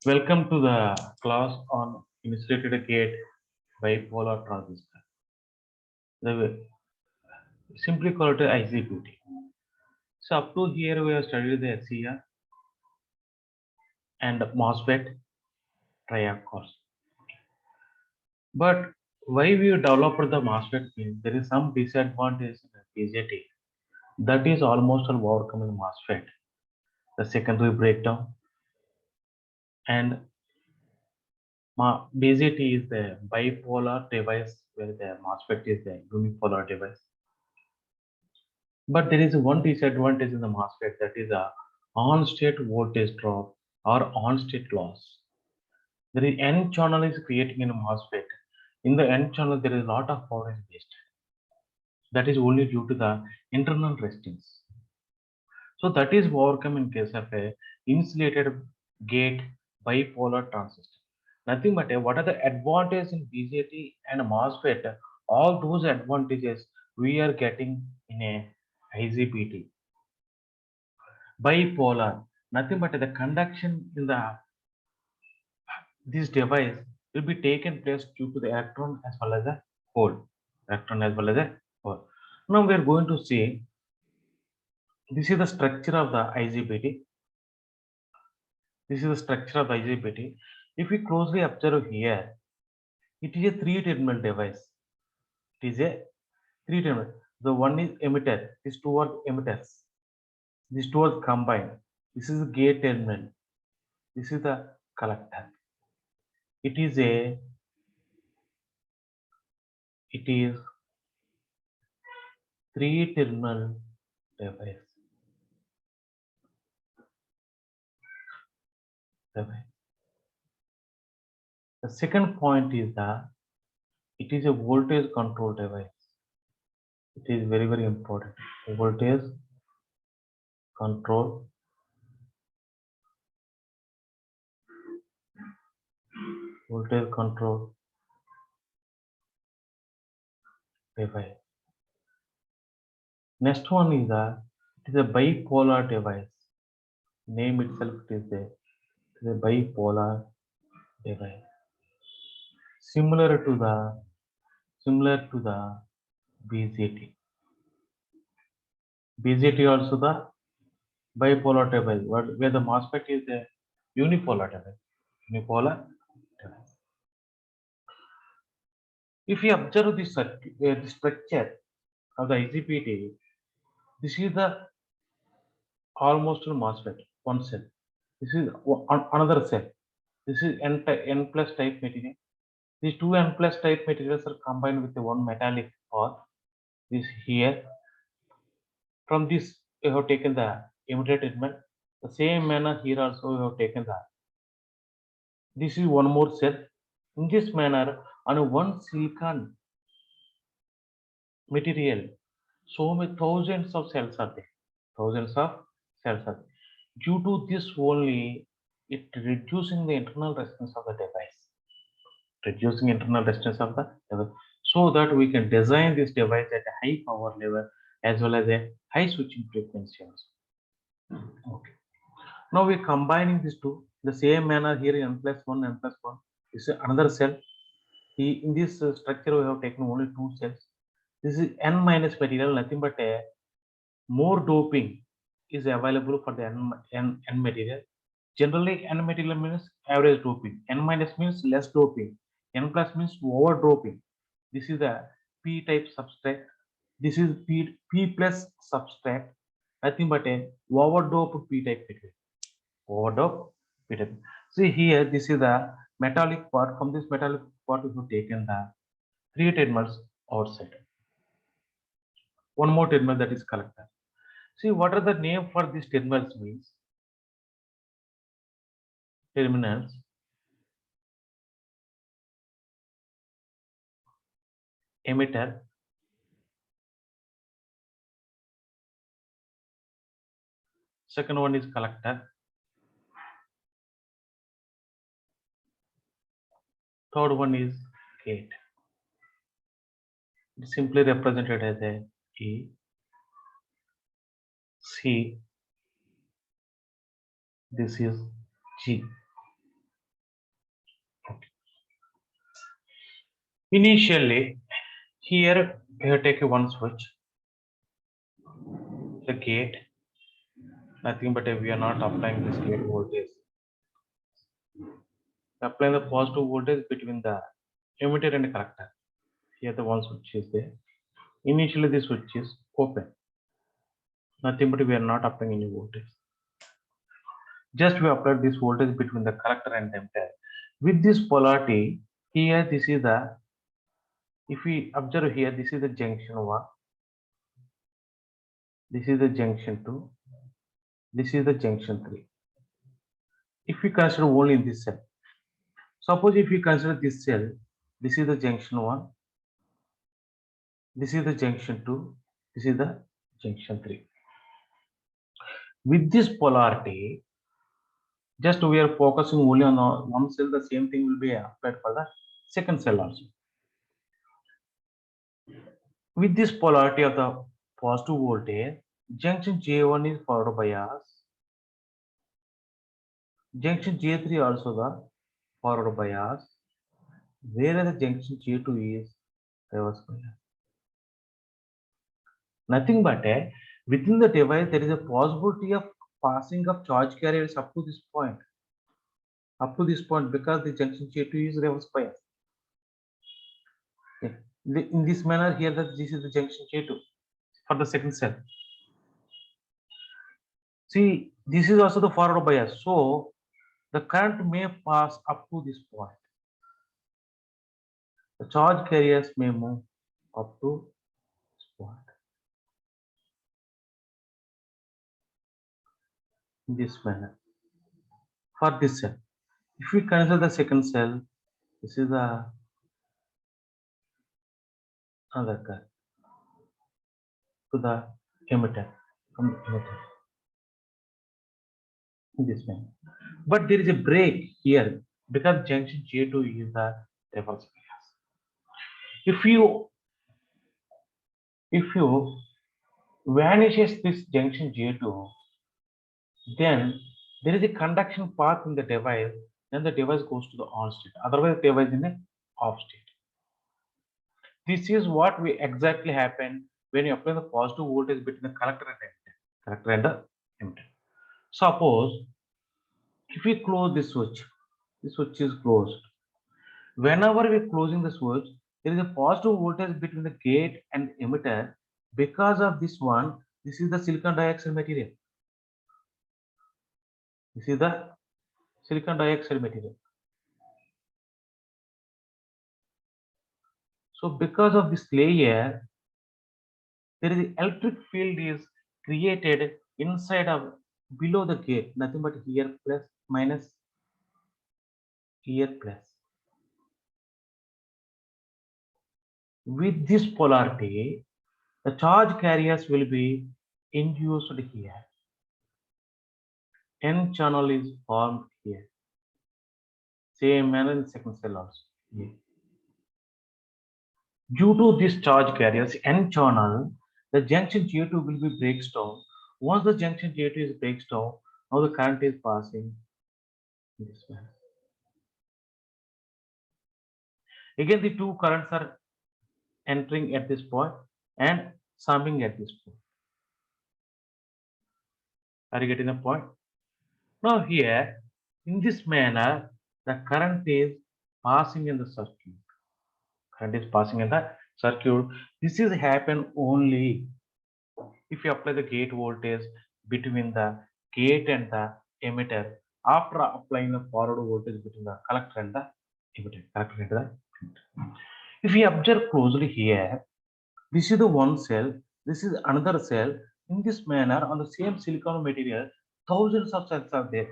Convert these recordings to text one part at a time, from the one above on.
Welcome to the class on insulated gate bipolar transistor. The simply called it IGBT. So up to here we have studied the SCR and MOSFET triad course. But why we developed the MOSFET means there is some disadvantage in the BJT. That is almost all overcome in MOSFET. The secondary breakdown and BJT is the bipolar device where the MOSFET is the unipolar device. But there is one disadvantage in the MOSFET, that is a on-state voltage drop or on-state loss. There is N channel is creating in a MOSFET. In the N channel, there is a lot of power is wasted. That is only due to the internal resistance. So that is overcome in case of a insulated gate bipolar transistor. Nothing but what are the advantages in BJT and MOSFET? All those advantages we are getting in a IGBT. Bipolar, nothing but the conduction in the this device will be taken place due to the electron as well as a hole. Electron as well as a hole. Now we are going to see this is the structure of the IGBT. This is the structure of the IGBT. If we closely observe here, it is a three-terminal device. It is a three-terminal. The one is emitter. These two are emitters. These two are combined. This is the gate terminal. This is the collector. It is three-terminal device. The second point is that it is a voltage control device. It is very, very important. Voltage control device. Next one is that it is a bipolar device. Name itself it is a bipolar device. Similar to the BJT. BJT also the bipolar device, where the MOSFET is a unipolar device. Unipolar device. If you observe the structure of the IGBT, this is the almost MOSFET, one cell. This is another cell. This is N plus type material. These two N plus type materials are combined with the one metallic core. This here. From this, we have taken the emitter terminal. The same manner here also we have taken the. This is one more cell. In this manner, on one silicon material, so many thousands of cells are there. Thousands of cells are there. Due to this only, it reducing the internal resistance of the device. Reducing internal resistance of the device, so that we can design this device at a high power level as well as a high switching frequency also. Okay. Now we're combining these two the same manner here N plus 1, N plus 1. This is another cell. In this structure, we have taken only two cells. This is N minus material, nothing but a more doping is available for the N material. Generally, N material means average doping. N minus means less doping. N plus means over doping. This is the P type substrate. This is P plus substrate. Nothing but a overdoped P type material. Overdoped P type. See here, this is the metallic part. From this metallic part, we have taken the three terminals outside. One more terminal, that is collector. See, what are the name for these terminals means? Terminals. Emitter. Second one is collector. Third one is gate. It's simply represented as a E, C, This is G. Okay. Initially, here you take one switch, the gate, nothing but we are not applying this gate voltage. Applying the positive voltage between the emitter and collector. Here the one switch is there. Initially, this switch is open. Nothing but we are not applying any voltage. Just we applied this voltage between the collector and emitter. With this polarity, here this is the, if we observe here, this is the junction 1, this is the junction 2, this is the junction 3. If we consider only in this cell, suppose if we consider this cell, this is the junction 1, this is the junction 2, this is the junction 3. With this polarity, just we are focusing only on one cell, the same thing will be applied for the second cell also. With this polarity of the positive voltage, junction J1 is forward bias, junction J3 also the forward bias, whereas the junction J2 is reverse bias. Nothing but within the device there is a possibility of passing of charge carriers up to this point. Up to this point, because the junction J2 is reverse bias. In this manner here, that this is the junction J2 for the second cell. See, this is also the forward bias, so the current may pass up to this point. The charge carriers may move up to this point. In this manner. For this cell, if we consider the second cell, this is the other current to the emitter, from the emitter. In this manner. But there is a break here because junction J2 is the reverse bias. If you vanishes this junction J2, then there is a conduction path in the device, then the device goes to the on state. Otherwise, the device in the off state. This is what we exactly happen when you apply the positive voltage between the collector and emitter. Collector and the emitter. Suppose if we close this switch is closed. Whenever we are closing the switch, there is a positive voltage between the gate and emitter. Because of this one, this is the silicon dioxide material. This is the silicon dioxide material. So because of this layer, there is electric field is created inside of below the gate, nothing but here plus minus, here plus. With this polarity, the charge carriers will be induced here. N channel is formed here. Same manner in second cell also. Here. Due to this charge carriers N channel, the junction J2 will be breaks down. Once the junction J2 is breaks down, now the current is passing in this manner. Again, the two currents are entering at this point and summing at this point. Are you getting the point? Now here, in this manner, the current is passing in the circuit. Current is passing in the circuit. This is happen only if you apply the gate voltage between the gate and the emitter after applying the forward voltage between the collector and the emitter. Collector and the emitter. If we observe closely here, this is the one cell, this is another cell. In this manner, on the same silicon material, thousands of cells are there.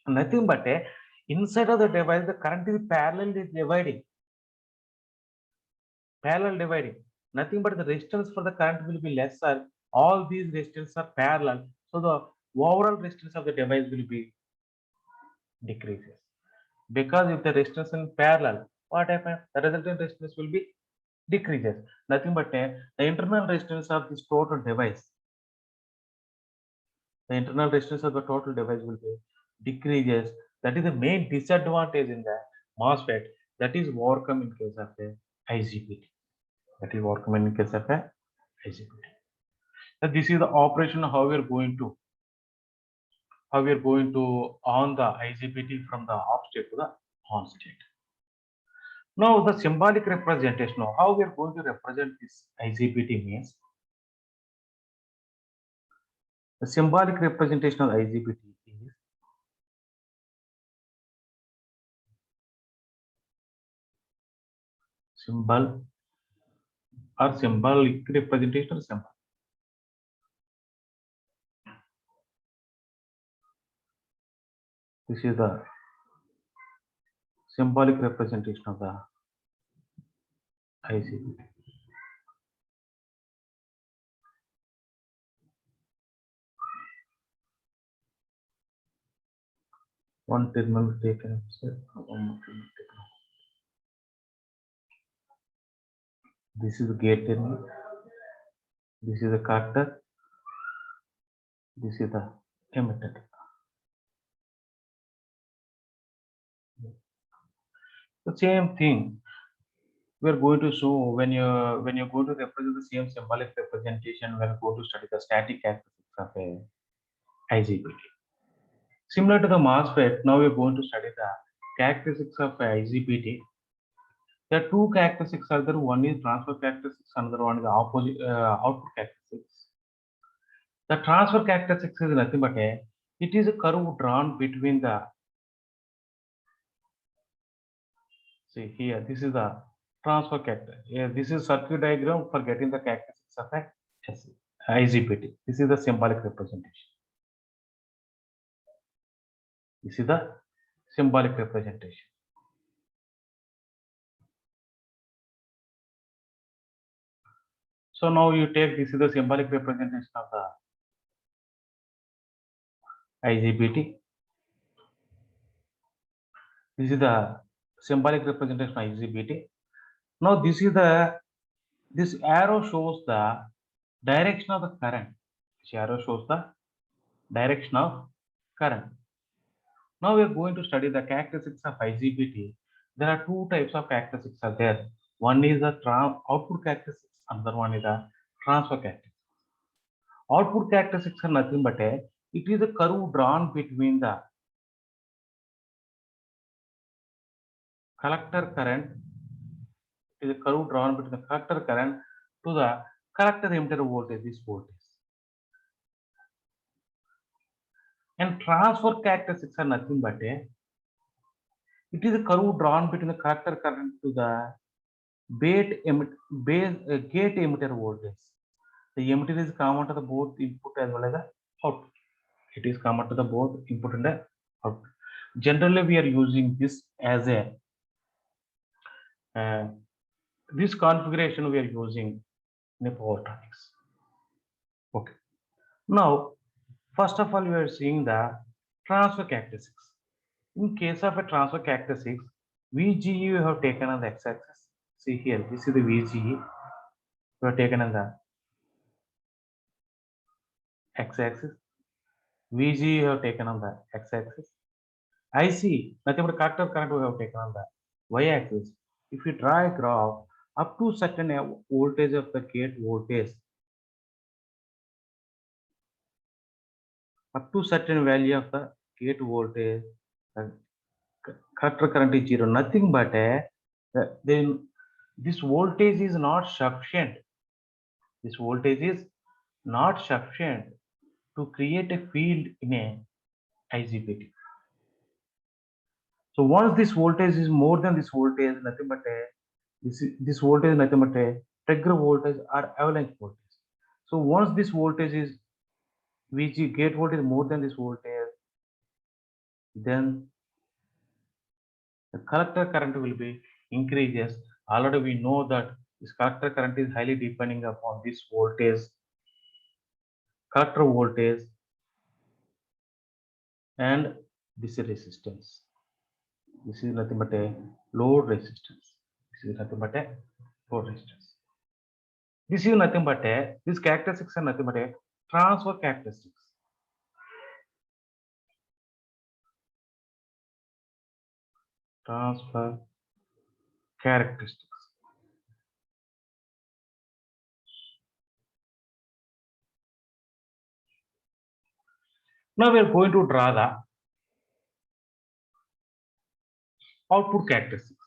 Nothing but inside of the device, the current is parallelly dividing. Parallel dividing. Nothing but the resistance for the current will be lesser. All these resistances are parallel. So the overall resistance of the device will be decreases. Because if the resistance is parallel, what happens? The resultant resistance will be decreases. Nothing but the internal resistance of this total device. The internal resistance of the total device will be decreases. That is the main disadvantage in the MOSFET. That is overcome in case of a IGBT. That is overcome in case of a IGBT. So this is the operation how we are going to on the IGBT from the off state to the on state. Now the symbolic representation of how we are going to represent this IGBT means the symbolic representation of IGBT is symbol or symbolic representation of symbol. This is the symbolic representation of the IGBT. One terminal taken, one more terminal taken. This is the gate terminal. This is the collector. This is the emitter. The same thing we are going to show when you're going to represent the same symbolic representation. We are going to study the static characteristics of a IGBT. Similar to the MOSFET, now we are going to study the characteristics of a IGBT. There are two characteristics are there. One is transfer characteristics, another one is opposite output characteristics. The transfer characteristics is nothing but it is a curve drawn between the, see here, this is the transfer character. Yeah, this is circuit diagram for getting the characteristics of a IGBT. This is the symbolic representation. This is the symbolic representation. So now you take, this is the symbolic representation of the IGBT. This is the symbolic representation of IGBT. Now this is the, this arrow shows the direction of the current. This arrow shows the direction of current. Now we are going to study the characteristics of IGBT. There are two types of characteristics are there. One is the output characteristics, another one is the transfer characteristics. Output characteristics are nothing but it is a curve drawn between the collector current. It is a curve drawn between the collector current to the collector emitter voltage, this voltage. And transfer characteristics are nothing but it is a curve drawn between the collector current to the gate emitter voltage. The emitter is common to the both input as well as the output. It is common to the both input and the output. Generally, we are using this as a this configuration we are using in a power electronics. Okay. Now, first of all, we are seeing the transfer characteristics. In case of a transfer characteristics, VGE we have taken on the x-axis. See here, this is the VGE. We have taken on the x-axis. VGE we have taken on the x-axis. IC, nothing but collector current we have taken on the y-axis. If you draw a graph up to certain voltage of the gate voltage, up to certain value of the gate voltage, collector current is 0. Nothing but then this voltage is not sufficient. This voltage is not sufficient to create a field in a IGBT. So once this voltage is more than this voltage, nothing but this voltage is nothing but a trigger voltage or avalanche voltage. So once this voltage is VG gate voltage more than this voltage, then the collector current will be increases. Already we know that this collector current is highly depending upon this voltage, collector voltage, and this resistance. This is nothing but a load resistance. This is nothing but a load resistance. This is nothing but these characteristics are nothing but transfer characteristics. transfer characteristics. Now we are going to draw the output characteristics.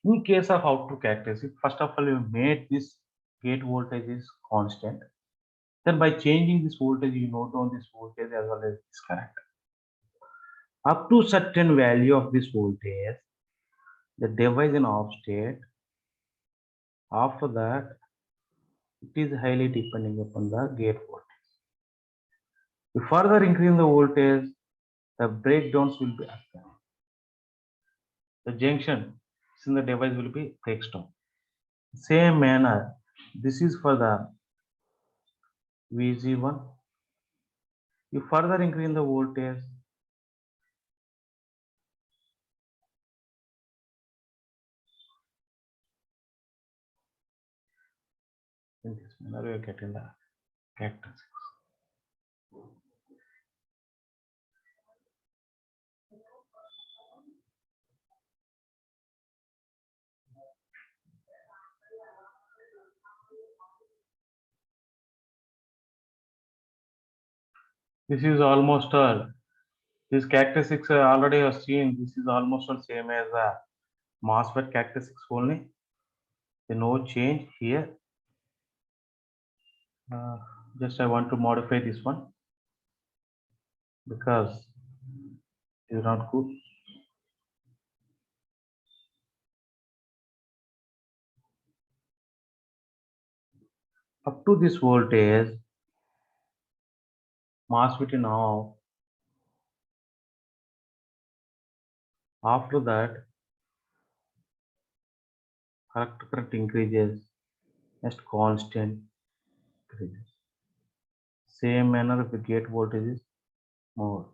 In case of output characteristics, first of all, you made this gate voltage is constant. Then by changing this voltage, you note down this voltage as well as this current. Up to certain value of this voltage, the device in off state. After that, it is highly depending upon the gate voltage. If further increase the voltage, the breakdowns will be occurring. The junction in the device will be breaks down. Same manner, this is for the VG1. If further increase the voltage, in this manner we are getting the characteristics. This is almost all. These characteristics are already have seen. This is almost all same as the MOSFET characteristics only. There no change here. Just I want to modify this one because it is not good. Up to this voltage, MOSFET now. After that, current increases, next constant increases. Same manner if the gate voltage is more.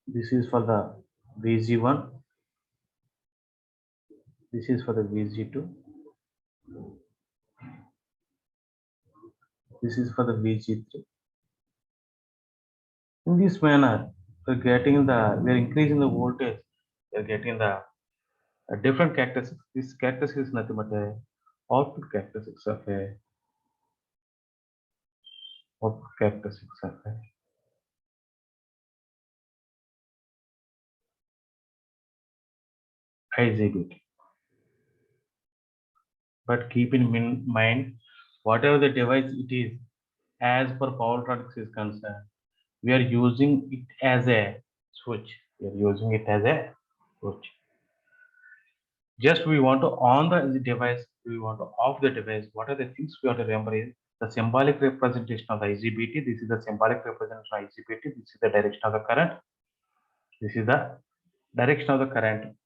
This is for the VG1. This is for the VG2. This is for the VG3. In this manner, we're increasing the voltage. We're getting the different characteristics. This characteristic is nothing but a output characteristics of a IGBT. But keep in mind, whatever the device it is, as per power products is concerned, we are using it as a switch. We are using it as a switch. Just we want to on the device, we want to off the device. What are the things we have to remember is the symbolic representation of the IGBT. This is the symbolic representation of IGBT. This is the direction of the current. This is the direction of the current.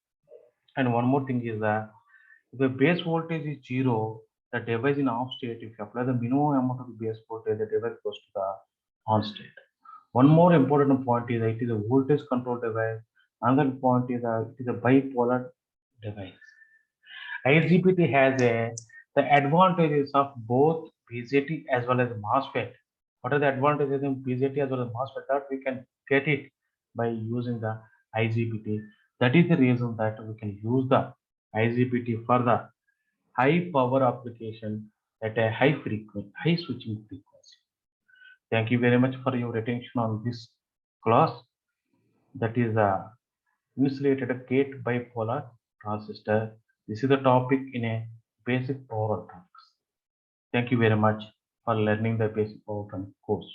And one more thing is that if the base voltage is 0, the device in off state, if you apply the minimum amount of the base voltage, the device goes to the on state. One more important point is that it is a voltage control device. Another point is that it is a bipolar device. IGBT has the advantages of both BJT as well as MOSFET. What are the advantages in BJT as well as MOSFET? That we can get it by using the IGBT. That is the reason that we can use the IGBT for the high power application at a high switching frequency. Thank you very much for your attention on this class. That is a insulated gate bipolar transistor. This is the topic in a basic power electronics. Thank you very much for learning the basic power electronics course.